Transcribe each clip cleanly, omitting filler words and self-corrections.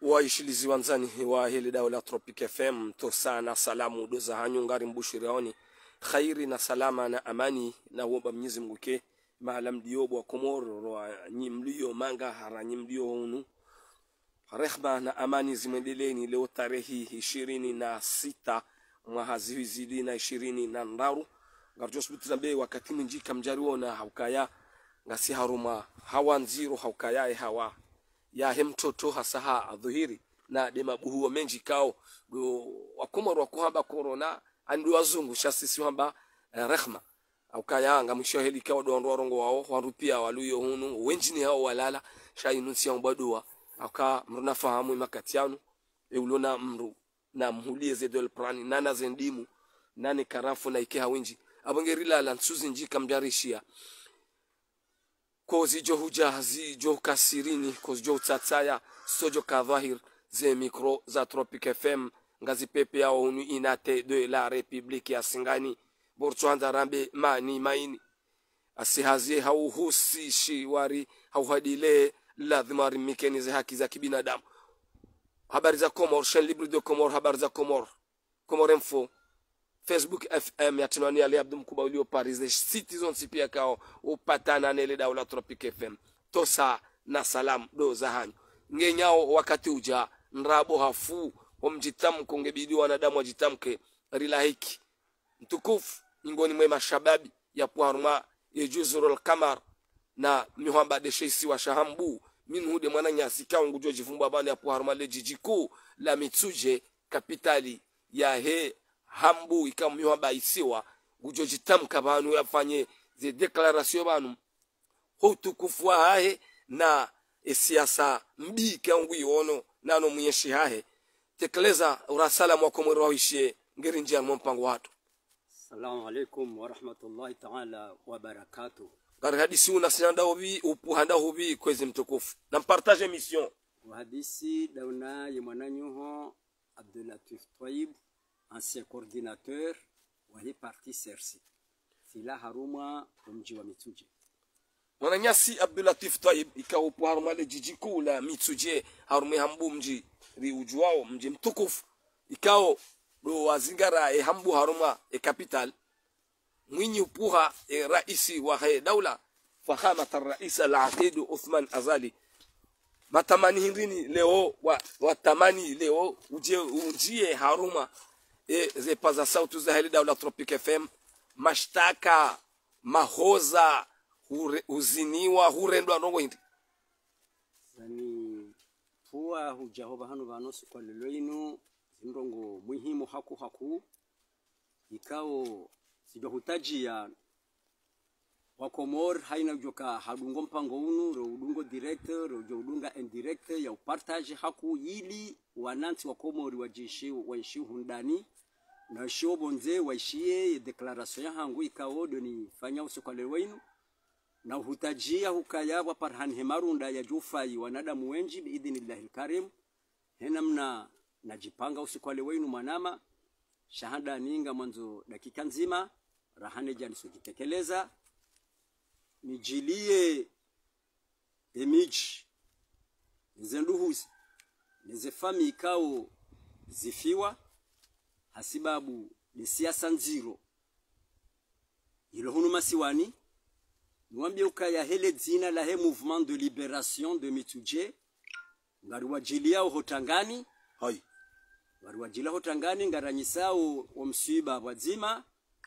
waishilizi wanzani wa hili dau la Tropic FM to sana salamu doza hanyu ngari mbushiraoni khairi na salama na amani na uomba Mwenyezi Mungu ke maalam diobo Komoro nyimlio manga hara nyimlio hunu rehma na amani zimendeleni leo tarehi 26 mwahazi zili na 20 na ndaru ngarjos butlambe wakati mwinjika mjariona haukaya ngasi haruma hawa nziro haukaya hawa ya hemtoto hasaha adhuhiri na demabuhu wa menji kao wakomoro wakuhamba corona andu wazungu shasisi hamba rehma au kayanga mwisho heli kao dondo wao warupia waluyo hunu wenjini hao walala shayinunsi ya mbadua aka mruna fahamu makatianu eulona mru na mhulie zedol prani nana zendimu nane karafu na ike hawinji abangerila la nsuzi njika mjarishia kozi jo hujazi jo kasirini kozi jo tsatsaya sojo kadhahir ze mikro za Tropic FM ngazi pepe yao unu inate de la Republique ya Singani borchwanza rambe mani maini asihazie hauhusi shiwari hauhadile lazima mikeni za haki za kibinadamu habari za Komor chaîne libre de Komor habari za Komor Komor info Facebook FM ya Tinwani Ali Abdul Mkuba ulio Paris the citizens pia kao upatana nele daula Tropic FM tosa na salam do zahanyu ngenyao wakati uja nrabo hafu omjitamko ngebidi wanadamu wajitamke rilahiki mtukufu ngoni mwema shababi ya puarma yejuzurul kamar na mihamba de sheisi wa shahambu minhude mwananyasi kaungu jojivumba bana ya puarma lejijiku la Mitsuje kapitali ya he hambu ikamihamba isiwa gujojitamka banu yafanye ze declaration banu hutukufu hahe na siasa mbi kaungu yono nano mwenyeshi hahe tekeleza urasala mwako mwerohishe ngeri njia mpango watu. Assalamu alaikum wa rahmatullahi ta'ala wa barakatuh. Gari hadisi unasinanda hobi upuhanda hobi kwezi mtukufu na mpartage mission hadisi dauna yemananyuho Abdulatif Taib ancien coordinateur wa hii parti CRC sila haruma mji wa Mitsuje. Mwananyasi Abdulatif Taib ikawa puharuma le jijiku la Mitsuje harume hambu mji riujuao mji mtukufu ikao do wazingara hambu haruma capital mwinyi upuha raisi wa daula fahamat ar-rais al-aqid Uthman Azali matamani hindini leo watamani leo ujie haruma ze paza sauti za hili daula Tropic FM mashtaka mahoza uziniwa hurendwa nongo hindi yani puwa hujahoba hanu banosu kwa leloinu zindongo muhimu haku ikao sidohutaji ya wakomor haina joka hadungo mpango unu ro udungo direct ro udunga indirect ya upartage haku yili wananti wakomori wajishi waishi hundani na shobonze waishie declaration ya hangu ikao doni fanya usokale wenu na hutajia hukaya wa parhan hemarunda ya jufai wanadamu wenji biidhnillahi karim henamna najipanga usikwale wenu manama shahada ninga mwanzo dakika nzima rahane jani sokitekeleza nijilie emiji nzenduhuzi nezefami ikao zifiwa hasibabu ni siasa nziro ilo hunu masiwani nwambie ukaya hele dzina la he mouvement de libération de Mitsuje ngari wajilia hotangani hai ngari wajila hotangani ngaranyisao omsiba wazima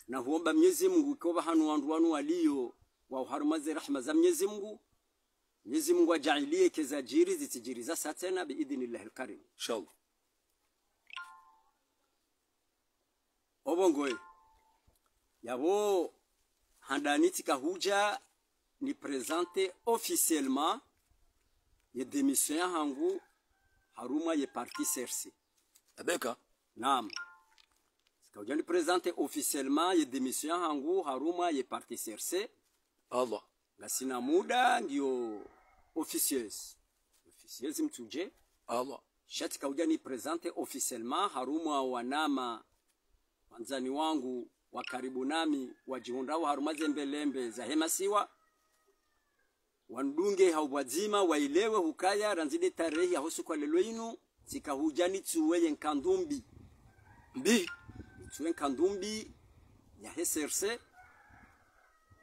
na huomba Mwenyezi Mungu kwa hanu wandu walio wa harumaze rahma za Mwenyezi Mungu ajailie kezajiri zitijiri za satena biidhnillah alkarim inshallah obongoe yabo handaniti kahuja ni présenter officiellement ye démission hangu haruma ye parti CRC abeka naam sikaja ni présenter officiellement ye démission hangu haruma ye parti CRC Allah ngasina muda ndio officieuse Mtsuje Allah shati kauja ni présenter officiellement haruma wanama wanzani wangu wa karibu nami wajihundao harumaze mbelembe za hemasiwa wandunge haubwazima wailewe hukaya ranzide tarehe ya hosu kwa leloinu tikahujani tuwe yenkandumbi mbi tuwe kandumbi ya heserse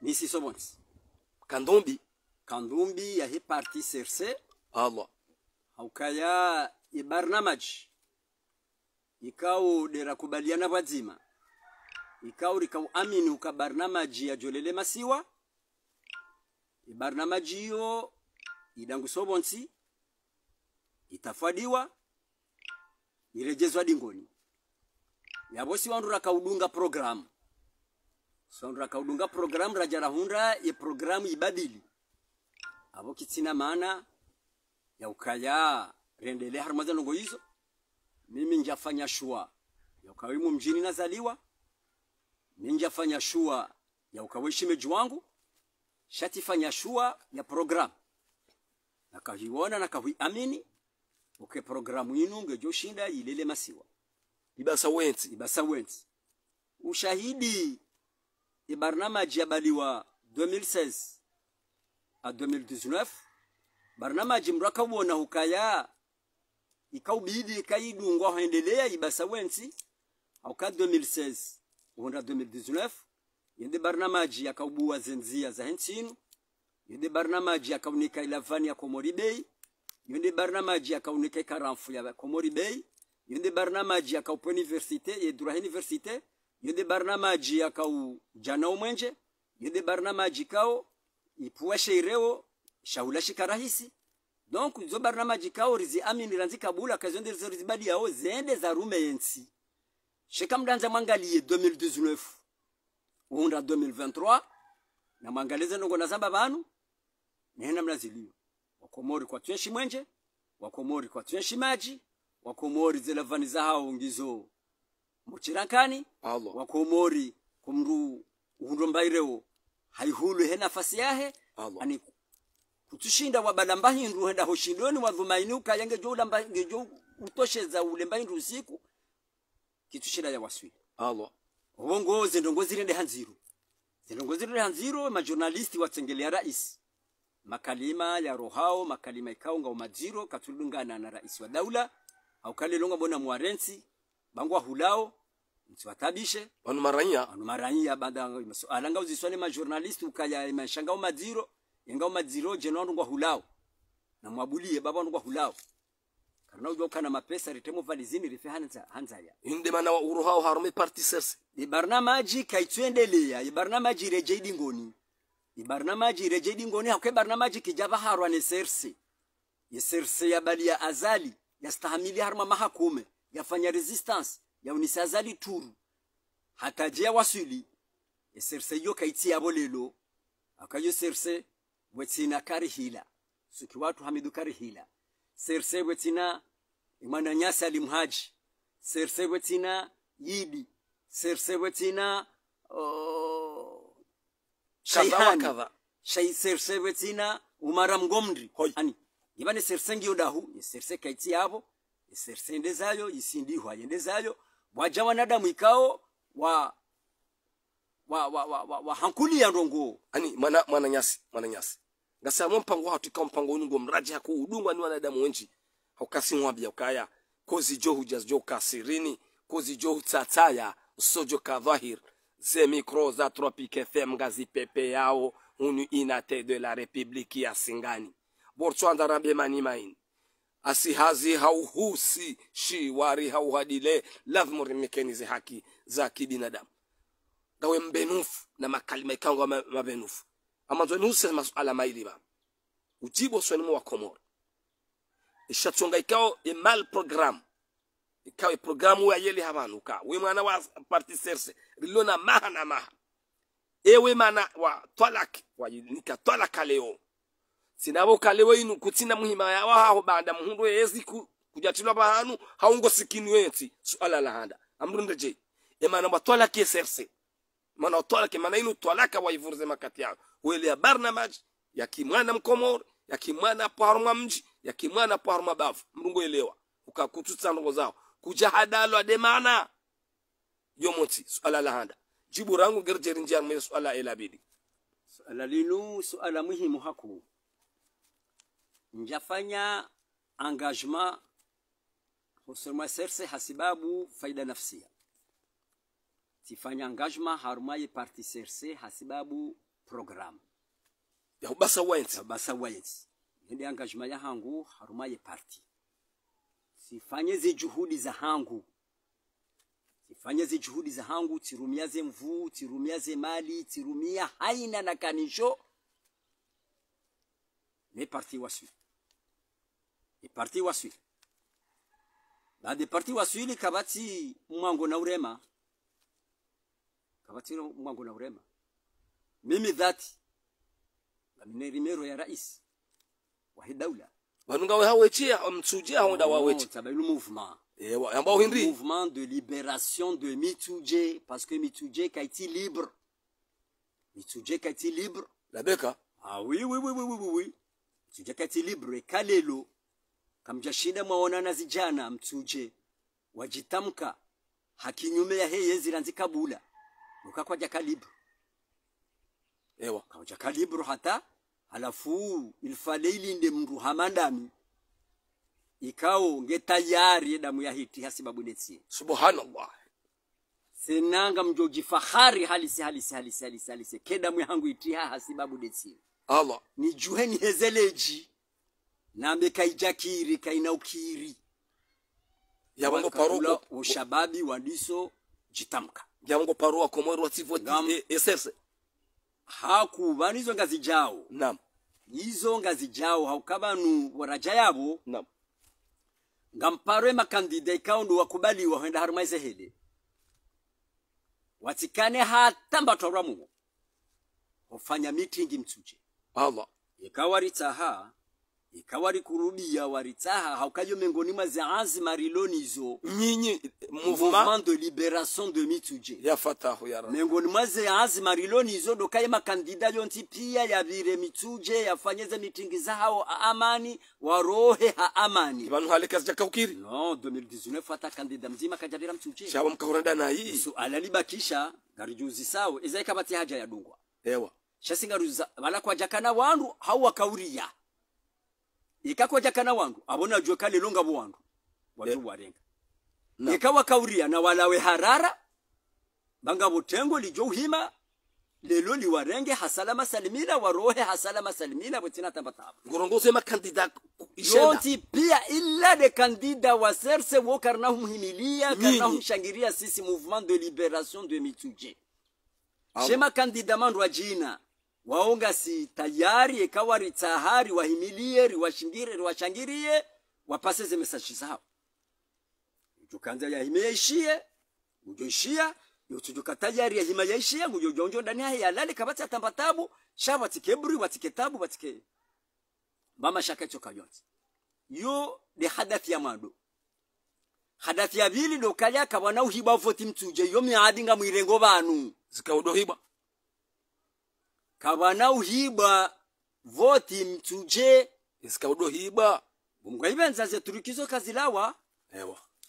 nisi sobonsi kandumbi ya he parti serse Allah haukaya ibarnamaj ikao dera kubaliana wazima ikao rikau amini ukabarnamaji ya jolele masiwa ibarnamaji hiyo idangu sobonsi itafadiwa irejezwa dingoni yabosi wandu rakaudunga program sondu rakaudunga program rajara hunda ye program ibadili abo kitsina maana ya ukaya rendele harmaza nongo hizo mimi njafanya shua ya ukawimu mjini nazaliwa ninjafanya shua ya ukawishi meji wangu shatifanya shua ya program nakahiona nakahiamini uke programu inu ngejo shinda ilele masiwa ibasa wenzi ushahidi ibarnamaji yabaliwa 2016 a 2019 barnamaji mraka wona hukaya ikaubidi kaidungwa hoendelea ibasa wenzi au ka 2016 honda 2019 yende barnamaji yakaubuwa zenzia za hensinu yende barnamaji yakaunika ilavani ya Komori Bay yende barnamaji yakaunika karamfu ya Komori Bay yende barnamaji yakau universite yedura universite yende barnamaji yakau jana umwenje yende barnamaji kao ipuwa sheireo shaula shikarahisi donc zo barnamaji kao rizi amini ranzi kabula kazonde rizibadi yao zende za rume yensi sheka mdanza mwangalie 2019 uunda 2023 na mwangaleze nongo na zamba banu nena mnazilio wakomori kwa twenshi mwenje wakomori kwa twenshi maji wakomori zelavani za hao ngizo muchirankani Allah wakomori kumru uhundo mbaireo haihulu he nafasi yahe Allah ani kutushinda wabadamba hindu henda hoshindoni wadhumaini ukayange jola mbangejo utosheza ulemba hindu usiku kitushira ya waswi Allah Wongo zendongozi rende hanziro majournalisti watengelea rais makalima ya rohao makalima ikaunga umadziro katulungana na rais wa daula au kale longa bona muarensi bangwa hulao mtiwatabishe wanu maranya banda alanga uziswane majournalisti ukaya mashanga umadziro yenga umadziro jenwandu ngwa hulao na mwabulie baba ngwa hulao karna ujo kana mapesa ritemo valizini rife hanza ya inde mana wa uruhao harume parti serse ibarnamaji kaitwendelea ibarnamaji rejeidi ngoni hakwe barnamaji kijaba harwa ne serse ye serse ya bali ya azali yastahamili harma mahakume yafanya resistance ya unisa azali turu hatajia wasuli ye serse yo kaiti ya bolelo akayo serse wetina karihila suki watu hamidu karihila serse wetina imana nyasa alimhaji serse wetina yidi serse wetina kadha shay serse wetina umara mgomndri ani yibane serse ngiyo dahu serse kaiti yabo serse ndezayo isindihwa yendezayo wajawa nadamu ikao wa hankuli ya ndongo ani mana nyasi ngasamo mpango hatu ka mpango uningo mraji hako udungwa ni wanadamu wenji haukasi mwabia ukaya kozi jo hujaz jo kasirini kozi jo tsataya sojo kadhahir ze micro za Tropique FM ngazi pepe yao unu inate de la République ya Singani borchwanda rambe mani main asihazi hauhusi shiwari hauhadile lazima rimekenize haki za kibinadamu dawe mbenufu na makalima ikango mabenufu amazo nuse masuala mailiba ujibo swanimu wa Komoro ishatunga ikao mal program ikawe programu ya yeli habanuka we mwana wa parti serse rilona maha ewe mana wa twalak wa nika twalaka leo sinabo kaleo inu kutina muhima ya waho banda muhundo yezi kujatilwa bahanu haungo sikini wenti suala la handa amrunde je emana wa twalaki serse mana twalaki mana inu twalaka wa ivurze makati yao wele ya barnamaj ya kimwana mkomoro ya kimwana parma mji ya kimwana parma bafu mrungo elewa ukakututsa ndongo zao kujahadalo ademana yomoti suala la handa jibu rangu gerjeri njiar mwe suala elabidi suala linu suala muhimu haku njafanya engagement Hosolma serse hasibabu faida nafsia. Tifanya engagement harumaye parti serse hasibabu program. Ya ubasa wainti. Ya ubasa wainti. Hende engagement ya hangu harumaye parti. Sifanye ze juhudi za hangu. Sifanye ze juhudi za hangu, tirumia ze mvu, tirumia ze mali, tirumia haina na kanisho. Les partis wasui. Les partis wasui. Baada parti wasui kabati mwango na urema. Kabati mwango na urema. Mimi dhati. Mimi rimero ya rais. Wa daula. Banunga we hawechia mtsujia honda wawechi. Tabayilu mouvement. Ambao hindi. Mouvement de libération de Mituje parce que Mituje a été libre. Mituje a été libre. La beka. Ah oui. Mtuje kati libre kalelo kamjashinda mwaonana zijana mtuje wajitamka hakinyume ya heye ziranzi kabula ukakwa jaka libre kwa jaka libre hata halafu ilfaleili inde mru hamandami ikao ngetayari damu ya hiti hasibabu netsi subhanallah senanga mjoji fahari halisi kedamu yangu itiha hasibabu netsi Allah ni juheni hezeleji na mekaijakiri kainaukiri ya wango paroko ushababi wadiso jitamka ya wango paroko komoro wativoti eserse haku banizo ngazi jao naam hizo ngazi jao haukabanu waraja yabo naam ngamparo makandida ikaundo wakubaliwa henda harumaize hede watikane hata mbatwaramu ufanya meeting mtuje Allah ikawari kurudia waritaha haukayo mengoni mwa zaanzi marilonizo nyinyi mouvement de libération de Mituje ya fatahu ya rabbi mengoni mwa zaanzi marilonizo dokaye makandida yonti pia ya vire Mituje yafanyeze mitingi zao amani warohe ha amani banu halikazi jakawkiri no 2019 hata kandida mzima kajadira Mituje shaba mkahuranda na hii so alalibakisha garijuzi sawo ezaika bati haja ya dungwa shasingaruza bala kwa jakana wandu hawa kauria ikakwa jakana wandu abona jwe kale longa bo wandu watu warenga ikawa kauria na walawe harara banga botengo lijo hima lelo li warenge hasalama salimina warohe hasalama salimina botina tambataba ngorongoze makandida yoti pia illa de kandida wa serse wokarna humhimilia kana humshangiria sisi mouvement de libération de Mituje shema kandida mandu wa jina waonga si tayari ikawa ritahari wahimilie riwashangirie wapase ze message zao tukanza ya himaya ishie ujoishia yotujuka tayari ya himaya ishie ngujojonjo ndani ya lale kabati atambatabu shaba tikebri watiketabu watike mama shakacho kayonzi yo de hadathi ya mando hadathi ya bili do kalya kabana uhiba voti Mtuje yo miadinga mwirengo banu zikaudohiba kabana uhiba voti Mtuje zikaudohiba umgaibenza ze turikizo kazilawa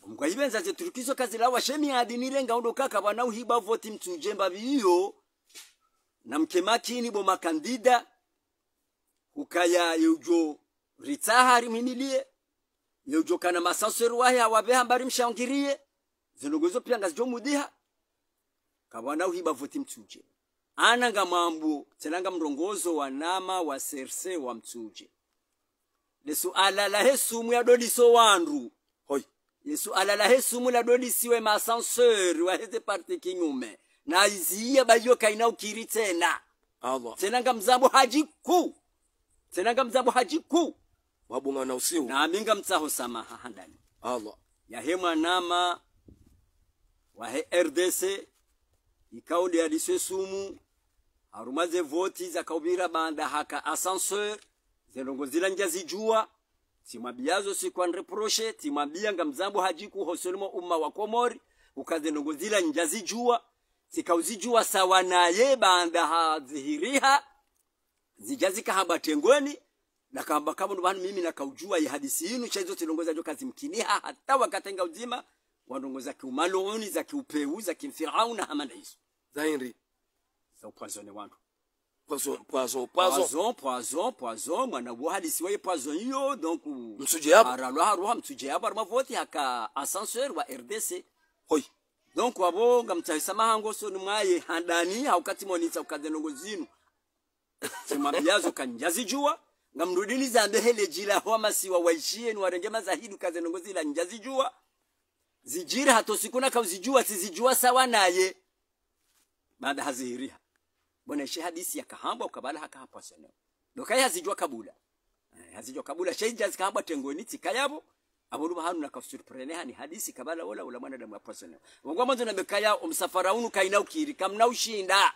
umgaibenza ze turikizo kazilawa shemi adinire ngaundo kaka bana uhiba voti Mtuje mbabiyo na mkemakini bo makandida ukaya yujo ritahari mimilie yujo kana masansero wahe awabeha mbari mshangirie zinogozo pia ngazijo mudiha kabana uhiba voti Mtuje ananga mambo tenanga mrongozo wa nama wa serse wa Mtuje lesu alala hesumu ya doliso wandu hoi yesu alala hesumu la dolisiwe masanseur wa heze parte kinyume na iziye bayo kaina ukiri tena Allah tenanga mzambo hajiku wabunga na usiu na aminga mtaho samaha handani Allah ya hema nama wa he RDC ikaudi aliswe sumu harumaze voti za kaubira banda haka ascenseur zelongozila njazi jua timwabiazo sikwa reproche timwabia ngamzambo hajiku hosolimo umma wa Komori ukazenongozila njazi jua zikauzijua sawa naye banda hadhihiriha zijazika haba tengweni na kamba kama nubani mimi nakaujua ya hadisi inu cha hizo tilongoza jo kazi mkiniha hata wakatenga uzima wandongoza kiumaloni za kiupeu za kimfirauna hamana hizo zahiri za upazone wandu poison mwana bo hadisi wa poison hiyo donc msuje hapo aralo msuje hapo mavoti haka ascenseur wa RDC hoi donc wabo ngamtahisa mahango so numwaye handani haukati monita ukadenongo zinu simambiazo kanjazi jua ngamrudini zambe hele jila wa masiwa waishie ni warengema zahidu kadenongo zila njazi jua zijira hatosikuna kauzijua sizijua sawa naye baada hazihiriha bona shi hadisi ya kahamba ukabala haka hapo sana dokai hazijua kabula hazijua kabula shejaz kahamba tengoni tikayabo abulu hanu na kasurprene ni hadisi kabala wala mwana damu hapo sana wangwa mwanzo na bekaya umsafara unu kaina ukiri kamna ushinda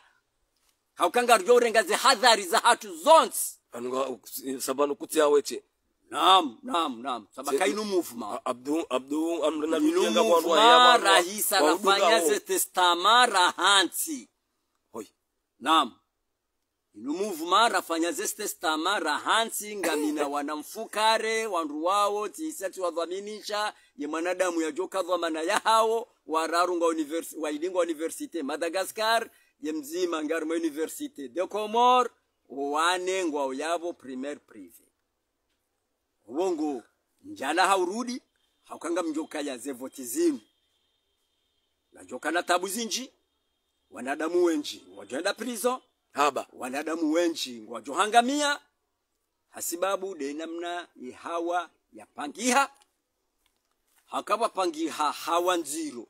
haukanga rjo rengaze hadhari za hatu zons anunga sabanu kutia weche naam sabaka inu movement abdu amrina bilenga kwa roya rahisa rafanya ze testamara hanti hoi naam inu movement rafanya ze testamara hanti ngamina wanamfukare wandu wao tisati wadhaminisha ye mwanadamu ya joka dhamana ya hao wararunga university Madagascar ye mzima ngarma university de Comores wanengwa yabo primaire privé wongo njala haurudi haukanga mjoka ya zevotizimu na joka na tabu zinji wanadamu wenji wajenda prison haba wanadamu wenji wajohangamia hasibabu de namna hawa ya pangiha hakaba pangiha hawa nziro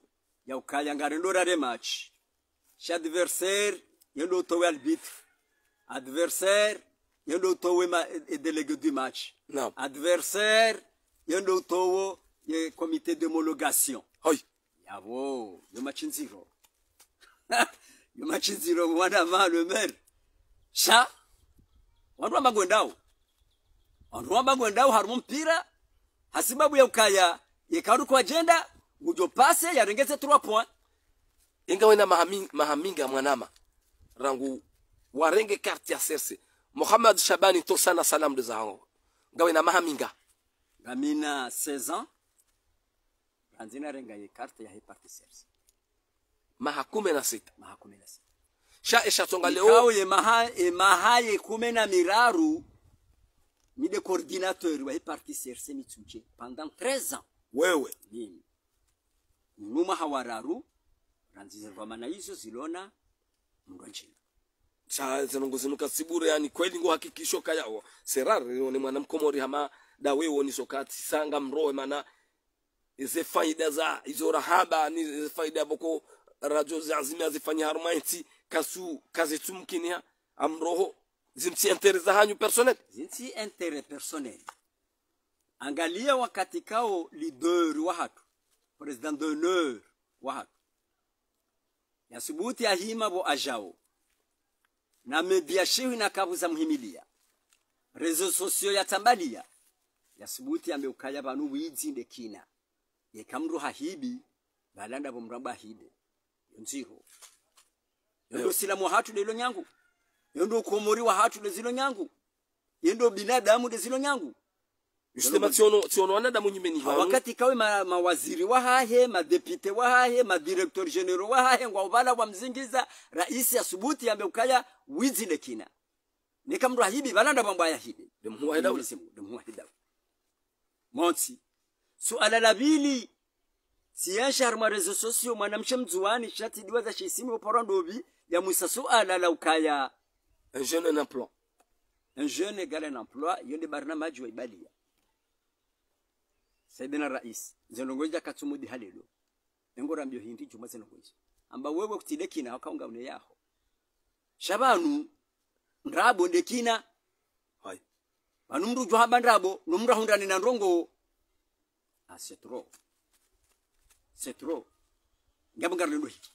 ya ukaya ngarendora rematch adversaire yendo towe arbitre adversaire yendo towe délégué du match non adversaire yendo towo ye comité d'homologation hoi yabo yo match nziro yo match nziro wana le maire sha wandu magwendao harumu mpira hasibabu ya ukaya yekaru kwa agenda ujo pase yarengeze 3 points ingawa na mahaminga mwanama rangu warenge carte ya serse Mohamed Shabani to sana salam de zango ngawe na mahaminga ngamina 16 ans anzina renga ye carte ya parti serse mahakume na sita sha tonga leo kao ye mahaye kumena miraru mide coordinateur wa parti serse mitsuche pendant 13 ans wewe mimi numa hawararu ranzize vamana hizo zilona mndonjina cha zinongozinuka sibure yani kweli ngo hakikisho kaya serar ni mwana mkomori hama dawe woni sokati sanga mroe mana ize faida za izo rahaba ni faida boko radio zazimia zifanya harumaiti kasu kazi tumkinia amroho zimti intérêt za hanyu personnel zinti intérêt personnel angalia wakati kao leader wa hatu president d'honneur wa hatu yasubuti ahima bo ajao na media shewi na kabuza muhimilia rezo sosio ya tambalia yasubuti ameukaya banu widzinde kina yekamru hahibi balanda bo mramba hibe nziro yondo silamu hatu lelo nyangu yondo komori wa hatu lezilo nyangu yendo binadamu lezilo nyangu justement tiono wanadamu nyimeni wakati kawe mawaziri wa hahe madepite wa hahe madirecteur general wa hahe ngwa ubala wa mzingiza rais ya subuti ameukaya wizile kina nikamru hibi balanda mambo ya hibi demhuahida monsi suala la bili siyashar marezo sosio mwanamshe mzuani shati diwaza shisimu oporandobi ya musa suala la ukaya un jeune en emploi un jeune égal un emploi yonde barnamaji wa ibalia Saidina Rais zenongoja katsumudi halelo ngora mbyo hindi juma zenongoja amba wewe kutidekina wakaunga une yaho shabanu ndrabo ndekina hai banumru jo haba ndrabo numra hundani na ndongo c'est trop ngabanga ndo hiki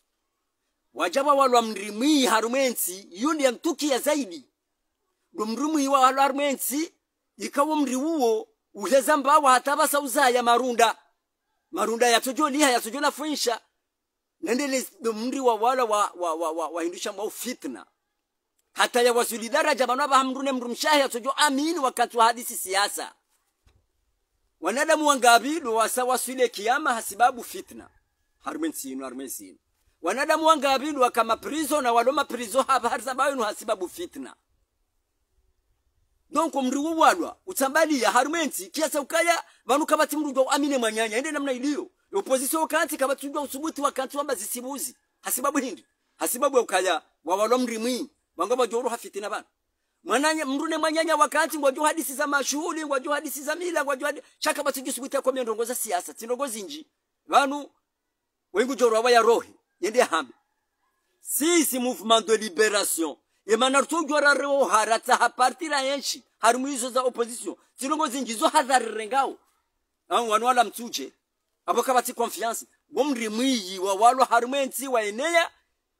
wajaba walwa mrimwi harumensi yundi ya mtuki ya zaidi ndo mrimwi wa harumensi ikawa mriwuo uheza mbawa hataba sauza ya marunda ya tojoli ya tojona fuisha nendele mri wa wala wa hindusha mwa fitna hata ya wasuli daraja banaba hamrune mrumshahi ya tojo amini wakati wa hadisi siasa wanadamu wangabi do wasawasile kiyama hasibabu fitna harmensinu wanadamu wangabilwa kama prison na waloma prison haba sababu hasibabu fitna. Donc mri walwa utambalia harumenti kiasa ukaya banu kabati mrujo amine mwanyanya ende namna iliyo opposition kanti kabati mrujo usubuti wakanti wamba zisibuzi hasibabu hindi hasibabu ukaya wawalo mrimwi wangaba joro hafitina bana mwananya mrune mwanyanya wakanti ngojo hadisi za mashuhuli ngojo hadisi za mila ngojo shaka batuju subuti kwa ndongoza siasa tinongozi nji banu wengu joro wa ya rohi yende hambe sisi mouvement de libération emana rutujora reo harata hapartira yenshi harumuizo za opposition tinongozi njizo hadhari ngao au wanwala mtuje abakabati confiance bomri mwiyi wa walwa harumenti wa enea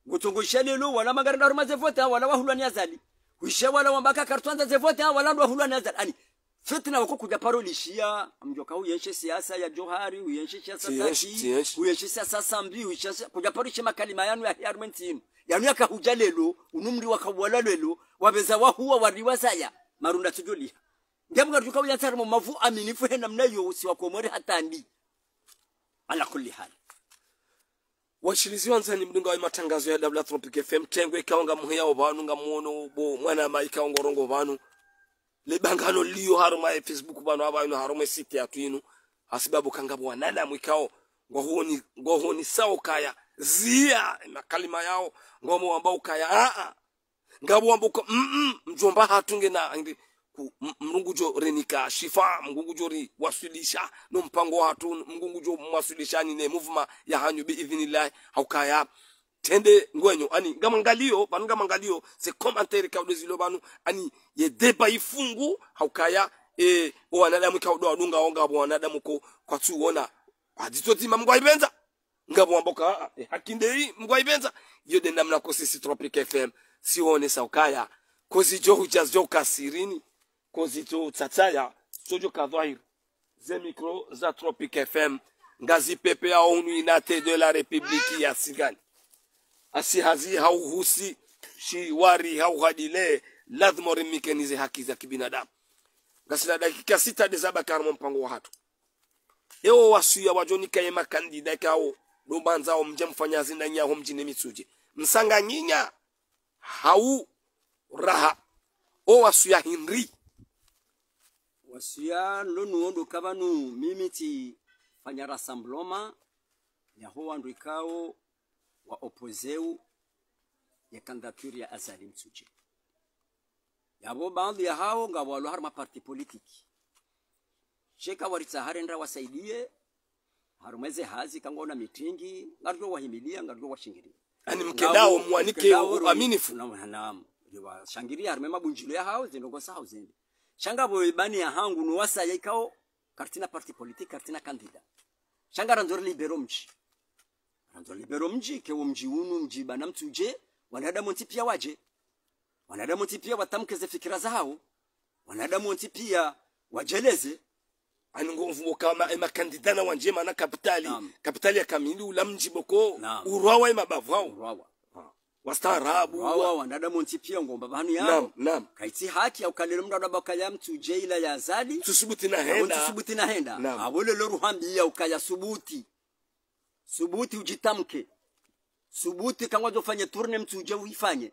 gutongosha lelo wala magara na rumaze vote wala wahulani azali wisha wala wambaka kartwanza ze vote wala ndo wahulani azali ani fitna wako kuja parolishia mjoka uyenshe siasa ya Johari uyenshe siasa tati uyenshe siasa sambi uyenshe kuja parolisha makalima yanu ya harumenti yanu yakahuja lelo unumri wakawala lelo wabeza wahuwa wariwasaya marunda tujoli ngemga tuka uyansara mu mavu aminifu hena mnayo usiwakomore hatandi ala kulli hali washilizi wanzani mdunga wa matangazo ya W Tropic FM tengwe kaonga muhya obanu ngamuono bo mwana maika ongorongo banu lebangano liyo haruma ya Facebook banu abantu haruma site ya twinu asibabu kangabo wanana mwikao ngohoni sao kaya zia na kalima yao ngomo ambao kaya ngabo ambao mjomba hatunge na mngungujo renika shifa mngungujo ri wasilisha no mpango watu mngungujo mwasilishani ne movement ya hanyu bi idhnillah haukaya tende ngwenyo ani ngamangalio banu ngamangalio se commentaire ka dozilo banu ani ye deba ifungu haukaya wanadamu ka odunga onga wanadamu ko kwa tuona aditoti mamgwa ibenza ngabo amboka hakindei mgwa ibenza yode namna ko sisi Tropic FM sione saukaya kozi jo hujazo kasirini kozito tsatsaya studio kadhair ze micro za Tropic FM ngazi pepe ya onu inate de la République ya Sigani asihazi hauhusi shiwari hauhadile lazima rimikenize haki za kibinadamu ngasila dakika 6 de zabakar mpango wa hatu yeo wasuya wajonika yema kandida kao dobanza omje mfanyazi ndanya ho mjine mitsuje msanga nyinya hau raha o wasuya Henry wasuya lonu ondo kabanu mimiti fanya rassemblement ya ho andu ikao wa opposeu ya candidature ya Azali Mtsuje yabo baadhi ya hao ngawalo harma parti politiki sheka waritsaharendra wasaidie harumeze hazi kangona mitingi ngarjo wahimilia ngarjo washingiria ani mkedao mwanike aminifu naam wa shangiria harmema bunjilo ya hao zindogo sao zende shangabo ibani ya hangu nuwasa ya ikao kartina parti politiki kartina kandida shangara nzori libero mchi ranzo libero mji kewo mji unu mji bana Mtsuje wanadamu ntipia waje wanadamu ntipia watamkeze fikira zao wanadamu ntipia wajeleze anungovu kama makandidana wanjema na kapitali ya kamili ula mji boko urwawa mabavao urwawa wastaarabu wanadamu ntipia ngomba banu yao kaiti haki au kalelo mndada bakaya Mtsuje ila ya Azali tusubuti na henda abole lo ruhambi ya ukaya subuti ujitamke subuti kangwazo fanye tourne Mtsuje uifanye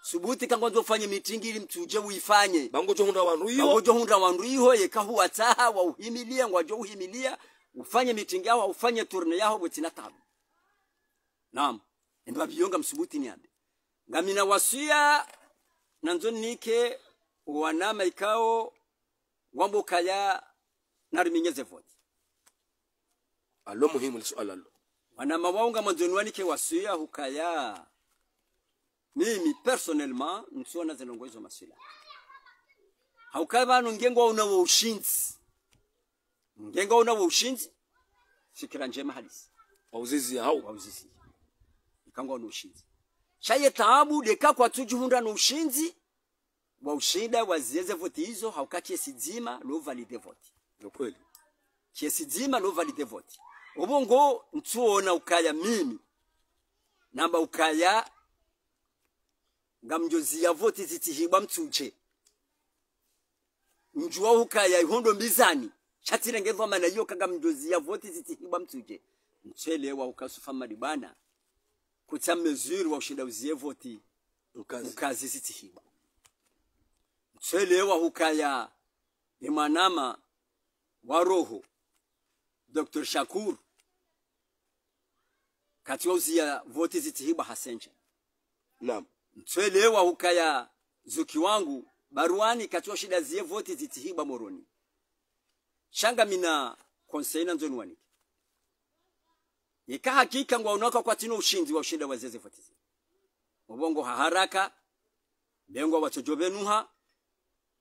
subuti kangwazo fanye mitingi ili Mtsuje uifanye bangojo hunda wandu iho yekahu ataha wa uhimilia ngwajo uhimilia ufanye mitingi yao ufanye tourne yao botina tabu naam ndo biyonga msubuti ni abe ngamina wasuya nanzo nike wanama ikao wambo kaya nariminyeze vote alo muhimu swala alo wanama waunga manzonwani ke wasuya hukaya mimi personnellement nsuona zinongozo masila haukaya banu ngengo unawo ushinzi fikira njema halisi wauzizi hao wauzizi ikangwa no ushinzi shaye taabu deka kwa tujuhunda no ushinzi wa ushida wazieze vote hizo haukati sizima lo valide vote ndio kweli sizima lo valide vote obongo ntuona ukaya mimi namba ukaya ngamjozi ya vote zitihibwa Mtsuje njua ukaya ihondo mbizani chatire ngezwa mana yo kanga mjozi ya vote zitihibwa Mtsuje mchelewa ukasufa malibana kutsa mesure wa ushinda uzie voti ukazi zitihiba mtselewa hukaya emanama wa roho Dr. Shakur kati uzia voti zitihiba hasenja. Naam. Mtselewa hukaya zuki wangu baruani kati shida zie voti zitihiba moroni. Shanga mina konseina nzoni wani. Ika hakika ngwa unoka kwa tino ushinzi wa ushinda wa zeze voti. Mbongo haraka bengo watojobenuha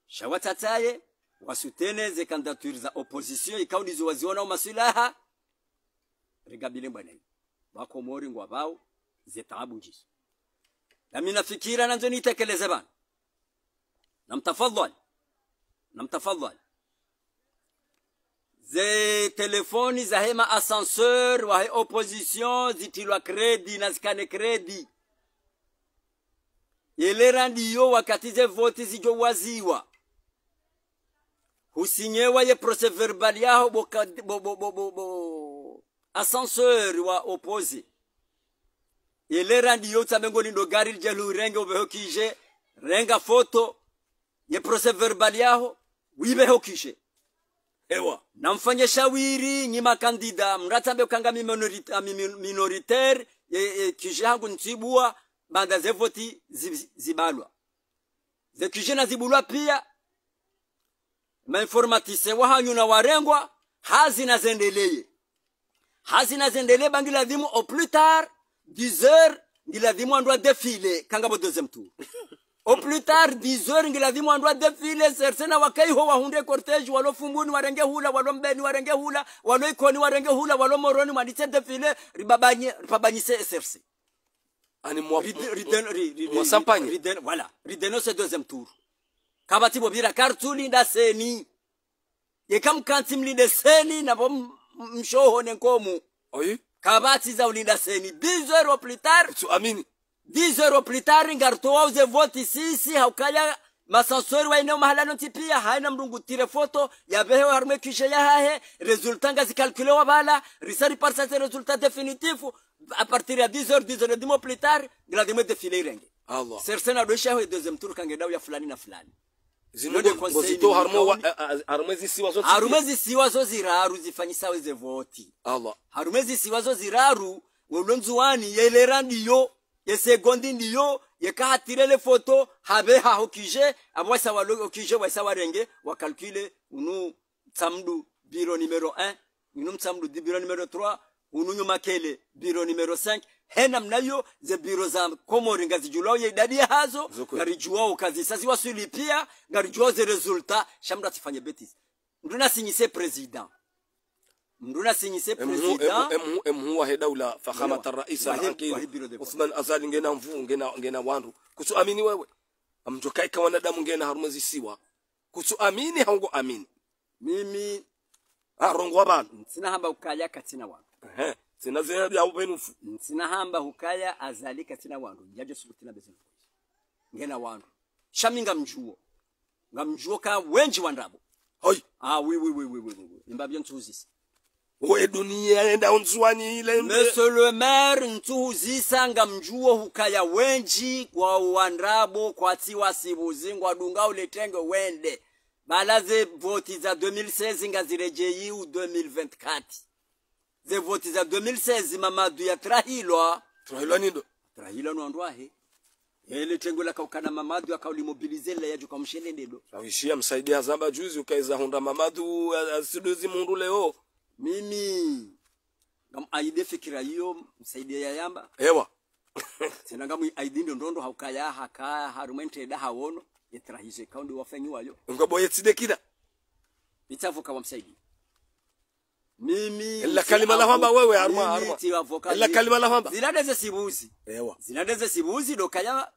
shawatataye wasuteneze kandidaturi za opposition ikaudizo waziona umasilaha rigabile mbwana wako mori ngwa bao zitaabu njiso na mina fikira nanzo nitekeleze bana namtafadhali ze telefoni za hema ascenseur wa opposition zitilwa kredi na zikane kredi yele randiyo wakati ze voti zijo waziwa husinyewa ye procès verbal yaho ascenseur wa opposé yele randiyo tamengo ndo gari jelu renge ubehokije renga foto ye procès verbal yaho wibehokije ewa namfanye shawiri nyima kandida mratambe ukanga minoritaire kije hangu ntibua banda ze voti zibalwa ze kije na zibulwa pia ma informatise wahanyu na warengwa hazina zendeleye bangila dhimu au plus tard 10 heures ngila dhimu andwa défiler kangabo deuxième tour au plus tard 10 heures ngila dhimu andwa défiler sersena wakaiho wahunde cortege walo fumbuni warenge hula walo mbeni warenge hula walo ikoni warenge hula walo moroni madite défiler ribabanyise SRC ani moi champagne voilà rideno ce deuxième tour kabati bobira kartuli nda seni yekam kantim linde seni na bom mshoho nenkomu oyi kabati za ulinda seni 10 heures plus tard tu amini 10 heures plus tard ngarto wauze vote sisi haukaya masansori wa eneo mahalano tipia haina mrungutire foto ya behe harme kishe ya hahe resultat ngazi calculer bala risari par ça resultat définitif à partir de 10 heures dimo plus tard la demo défiler renge Allah sersena do shaho deuxième tour kangedao ya fulani na fulani zinude bozito harumezi siwazo ziraru zifanyisa weze voti Allah harumezi siwazo ziraru wolonzuani yele randiyo ye segondi ndiyo ye kahatirele foto habe ha hokije abwasa walo okije wasa warenge wa calculer unu tsamdu bureau numéro 1 unu tsamdu bureau numéro 3 unu nyuma kele bureau numéro 5 hena mnayo ze bureau za komori ngazijulao ye idadi hazo ngarijuao kazi sasa wasuli pia ngarijuao ze resultat shamda tifanye betis nduna sinyise president emhu he daula fakhamat ar-rais al-aqil Uthman Azali ngena mvu ngena wandu kutu amini wewe amjokai kwa wanadamu ngena harumezi siwa kutu amini haungo amini mimi arongo abantu sina hamba ukaya katina wandu sina zehari ya ubenufu sina hamba ukaya Azali katina wandu yaje subutina bezini ngena wandu shaminga ngamjuo ka wenji wandabo hoi oui imbabye ntuzisi we dunia enda unzwani ile Monsieur le maire ntuzisa ngamjuo hukaya wenji kwa wandrabo kwa tiwa sibuzi ngwa dunga uletenge wende balaze voti za 2016 ngazirejei u 2024 ze voti za 2016 Mamadu ya trahilwa nindo trahilwa no ndwahe ele tengo la kaukana Mamadu akaulimobilize la yaje kwa mshele ndedo awishia msaidia zamba juzi ukaiza honda Mamadu asidozi mundu leo mimi ngam aide fikira hiyo msaidia ya yamba ewa sina ngamu aide ndondo haukaya haka harumente da hawono yetrahize kaundi wafenyi wayo ngaboye tidekida itavuka wa msaidi mimi illa kalima la hamba wewe arma illa kalima la hamba zinadeze sibuzi ewa zinadeze sibuzi dokaya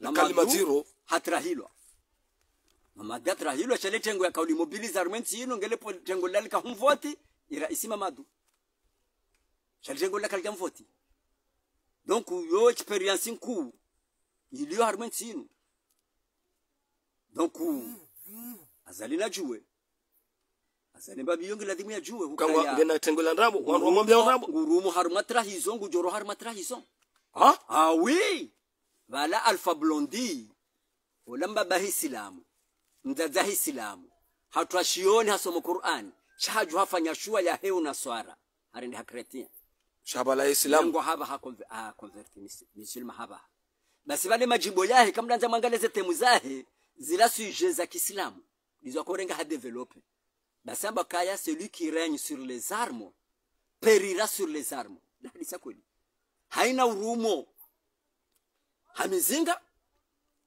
na kalima zero hatrahilwa mama datra hilo chale tengo ya kauli mobilize armenti yino ngele tengo lalika humvoti ira isima madu chale tengo la kalika mvoti donc yo experience nku ilio armenti yino donc Azali na juwe Azali babi yongi la dimu ya juwe kangwa ngena tengo la ndabo wandu mwambia ndabo ngurumu harumatra hizo ngujoro harumatra hizo Ah? Ah oui. Vala Alpha Blondy. Ulamba bahi silamu. Mzazahi silamu. Hatuashioni hasomo Qur'an. Shahaju hafanya shua ya heu na swara. Harindi hakretia. Shabala Islam. Mungu haba converti musulma haba. Basi vale majibo yahe kama ndanza mwangaleze temu zahe zila sujets za Kiislamu. Dizo korenga ha développer. Basi amba kaya celui qui règne sur les armes périra sur les armes. Hadisa kweli. Haina urumo. Hamizinga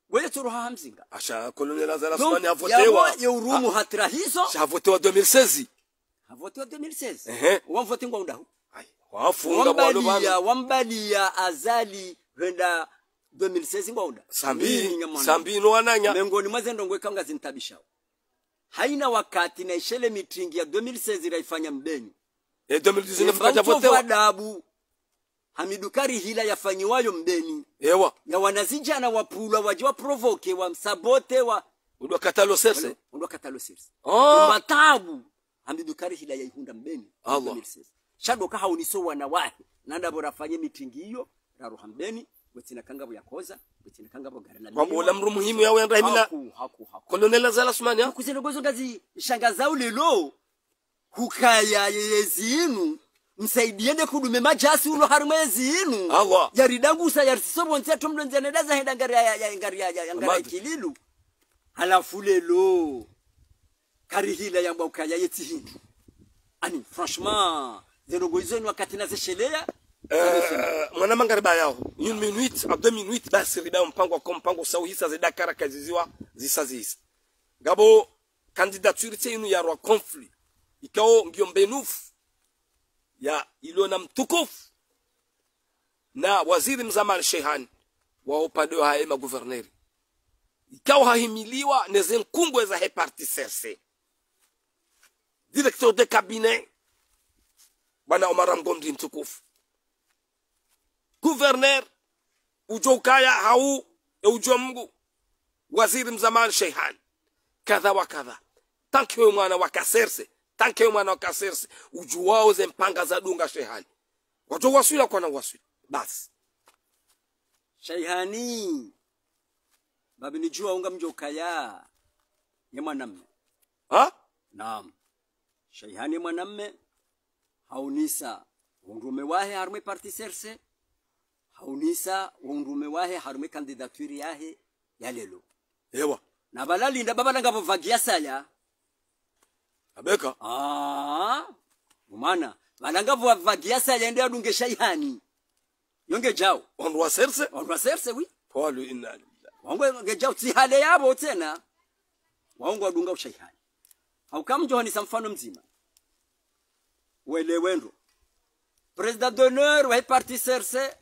wewe turuha hamzinga. Asha colonel Azala Soumani avotewa. Ya urumo hatra hizo. Shavotewa 2016. Avotewa 2016. Wamvote ngwa undahu. Wafunga bwalo bana. Wambalia azali wenda 2016 ngwaunda. Sambi no wananya. Mengoni mwazendo ngwe kanga zintabisha. Haina wakati na ishele mitingi ya 2016 raifanya mbeni. 2019 kaja votewa. Adabu. Hamidukari hila yafanyiwayo mbeni. Ewa. Ya wanazija na wapula wajiwa provoke wa msabote wa. Undwa katalo serse. Undwa katalo serse. Matabu. Hamidukari hila ya ihunda mbeni. Allah. Shado kaha uniso wanawahi. Nanda bora fanye mitingi hiyo. Raru hambeni. Wetina kangabo ya koza. Wetina kangabo garela. Wambo ula mru muhimu ya wenda himina. Haku. Colonel Azala Soumani ya. Kuzenogozo ngazi shangaza ulelo. Hukaya yezi inu. Msaidiende kudume majasi ulo harumezi inu. Allah. Yaridangusa yarisisobo ntia tumlo nzianedeza henda ngari ya kililu. Halafu lelo. Karihila ya mba ukaya yeti hindu. Ani, franchement, zenogozo inu wakati na zeshelea. Mwana mangariba yao. 1 minute, a 2 minutes, basi riba mpango kwa mpango sawu hisa zidakara kaziziwa zisa. Gabo, candidature te inu ya rwa conflit. Ikao ngiyombenufu. Ya ilona mtukufu. Na waziri Mzamani Shehani. Wa upande wa haema guverneri. Ikao hahimiliwa neze nkungwe za heparti serse. Directeur de cabinet. Bana Omar Mgondi mtukufu. Gouverneur. Ujo kaya hau. Ujo Mungu. Waziri Mzamani Shehani. Kadha wa kadha. Tanki we mwana wakaserse. Tanke mwana wakaserse. Ujuwao ze mpanga za dunga Shehani. Wato waswila kwa na waswila. Basi. Shehani. Babi nijua unga mjokaya. Ye mwanamme. Ha? Naam. Shehani mwanamme. Haunisa. Unrume wahe harume parti serse. Haunisa. Unrume wahe harume kandidaturi yahe. Ya lelo. Ewa. Na balali nda baba nanga vagia saya. Abeka. Umana. Balanga vagia saya ndia dunge Shehani. Yonge jao. Onwa serse? Onwa serse, oui. Polu inna. Wangu ngejao tihale yabo tena. Wangu wadunga ushayhani. Haukamjo ni mfano mzima. Wele wendo. Président d'honneur wa parti serse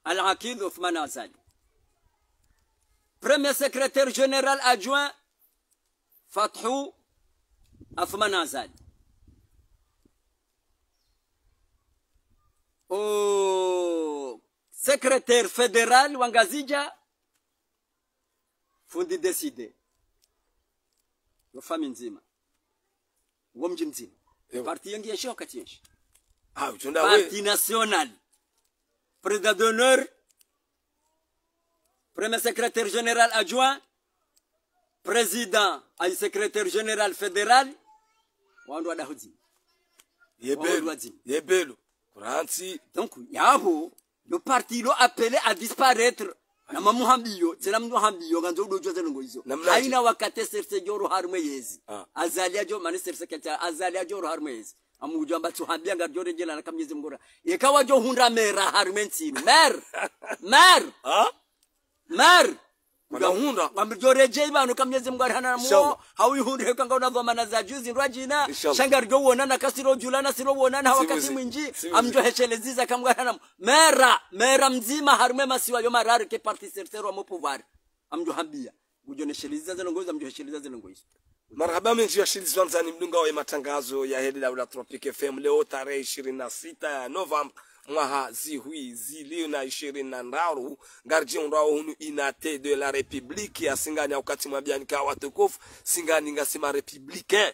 Al-Aqid Othman Azali. Premier secrétaire général adjoint Fathou Othman Azali. Secrétaire fédéral Wangazija fundi décidé yo famille nzima wo mji mzima parti yangi ya shoka tienshi parti national président d'honneur premier secrétaire général adjoint président et secrétaire général fédéral wandu wadahuzi yebelo Kuransi. Donc yabo le parti lo appelé à disparaître na mamuhambiyo tena mnuhambiyo ganzo dojo zengo hizo haina wakati serse joro harme yezi azalia jo mani serse kata azalia joro harme yezi amujo ambatu hambia ngarjore jela na kamyezi mgora yekawa jo hunda mera harme nsinu mer Magahunda wamjore jeba no kamyezi mgora hana mo hawi hunde kanga unadhomana za juzi rwajina shangar jo wonana kasiro julana siro wonana wakati mwingi amjo hecheleziza kamgara mera mzima harume masiwa yo marare ke parti sertero mo pouvoir amjo hambia gujone sheliza zelongoza amjo hecheliza zelongoza. Marhaba menji ya shilizi wanzani mdunga wa matangazo ya Hedi la Tropic FM leo tarehe 26 ya November mwaha zihui zilio na 20 garji unrao hunu inate de la République ya singani wakati mwabiani kwa watukufu singani ngasima Républicain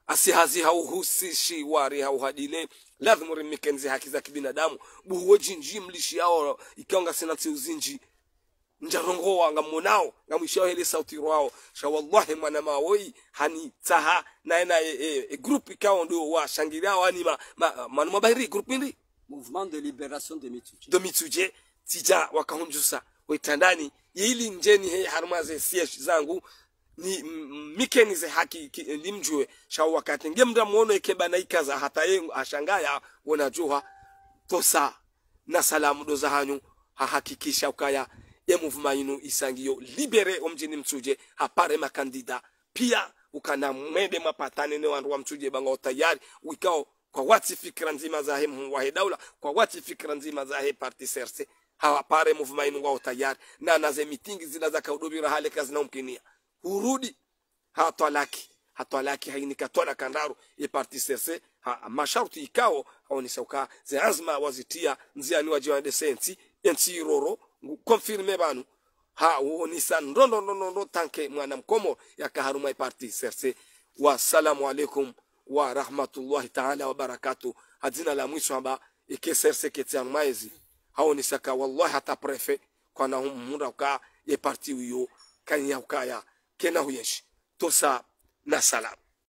asihazi hauhusishi wari hauhadile lazima rimikenzi haki za kibinadamu buwe jinji mlishi yao ikaonga sina uzinji njarongo wanga monao ngamwisha hele sauti rwao sha wallahi mwana mawoi hani taha na group ikao ndio wa shangilia wani manu mabahiri group ndi Mouvement de Libération de Mituje tija wakahunjusa wetandani yili njeni he harmaze siege zangu ni mikenize haki limjue sha wakati ngemda muono ikebana ikaza hata yengu ashangaya wonajua tosa na salamu doza hanyu hahakikisha ukaya ya movement inu isangio libere omjini Mtuje apare makandida pia ukana mwende mapatane ne wandu wa Mtuje banga tayari wikao kwa wati fikra nzima za hemu wa daula kwa wati fikra nzima za he parti serse hawapare movement inu wao tayari na naze mitingi zila za kaudobira hale kazi na umkinia urudi hatwalaki hainika tola kandaru e parti serse masharti ikao haonisauka ze azma wazitia nziani wajiwa de senti enti roro confirme banu wonisa ndondo tanke mwana mkomo ya kaharuma e parti serse wa salamu alaikum wa rahmatullahi ta'ala wa barakatuh hadina la mwisho haba ikeserse ketian maizi haonisa ka wallahi hata prefe kwa na humura ka e parti wiyo kanya ukaya kena huyeshi tosa na salam